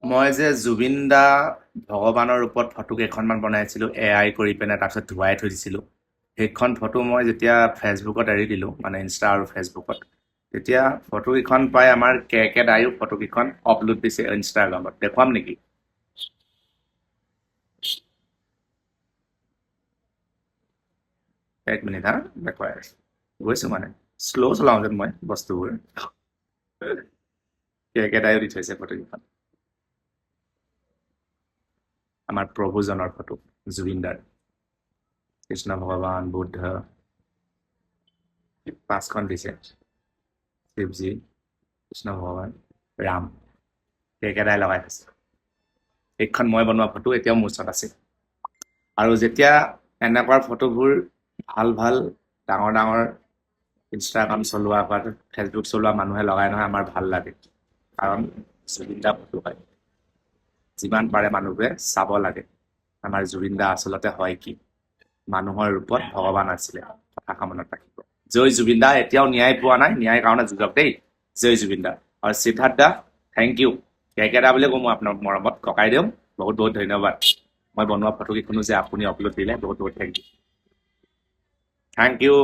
মই যে জুবিন দা ভগৱানৰ ৰূপত ফটো কেইখনমান বনাইছিলোঁ AI কৰি পিনে তাৰপিছত ধুৱাই থৈ দিছিলোঁ। সেইখন ফটো মই যেতিয়া ফেচবুকত এৰি দিলোঁ, মানে ইনষ্টা আৰু ফেচবুকত, তেতিয়া ফটোকেইখন পাই আমাৰ কেকে দায়ো ফটোকেইখন আপলোড দিছে ইনষ্টাগ্ৰামত। দেখুৱাম নেকি? এক মিনিট হা, দেখুৱাই আছোঁ। গৈছোঁ মানে শ্ল' চলাওঁ যেন মই বস্তুবোৰ। কেকে দায়ো দি থৈছে ফটোকেইখন। আমাৰ প্ৰভুজনৰ ফটো, জুবিন দাৰ। কৃষ্ণ ভগৱান, বুদ্ধ, পাঁচখন দিছে। শিৱজী, কৃষ্ণ ভগৱান, ৰাম, কেকেদাই লগাই থৈছে। এইখন মই বনোৱা ফটো এতিয়াও মোৰ ওচৰত আছে। আৰু যেতিয়া এনেকুৱা ফটোবোৰ ভাল ভাল ডাঙৰ ডাঙৰ ইনষ্টাগ্ৰাম চলোৱা বা ফেচবুক চলোৱা মানুহে লগাই নহয়, আমাৰ ভাল লাগে। কাৰণ জুবিন দা ফটো হয়। যিমান পাৰে মানুহবোৰে চাব লাগে আমাৰ জুবিন দা আচলতে হয় কি। মানুহৰ ৰূপত ভগৱান আছিলে, কথাষাৰ মনত ৰাখিব। জয় জুবিন দা। এতিয়াও ন্যায় পোৱা নাই, ন্যায়ৰ কাৰণে যুঁজক দেই। জয় জুবিন দা। আৰু সিদ্ধাৰ্থ দা, থেংক ইউ। কেকেদা বুলি কওঁ মই আপোনাৰ মৰমত, ককাই দিয়ক। বহুত বহুত ধন্যবাদ। মই বনোৱা ফটোকেইখনো যে আপুনি আপলোড দিলে, বহুত বহুত থেংক ইউ। Thank U.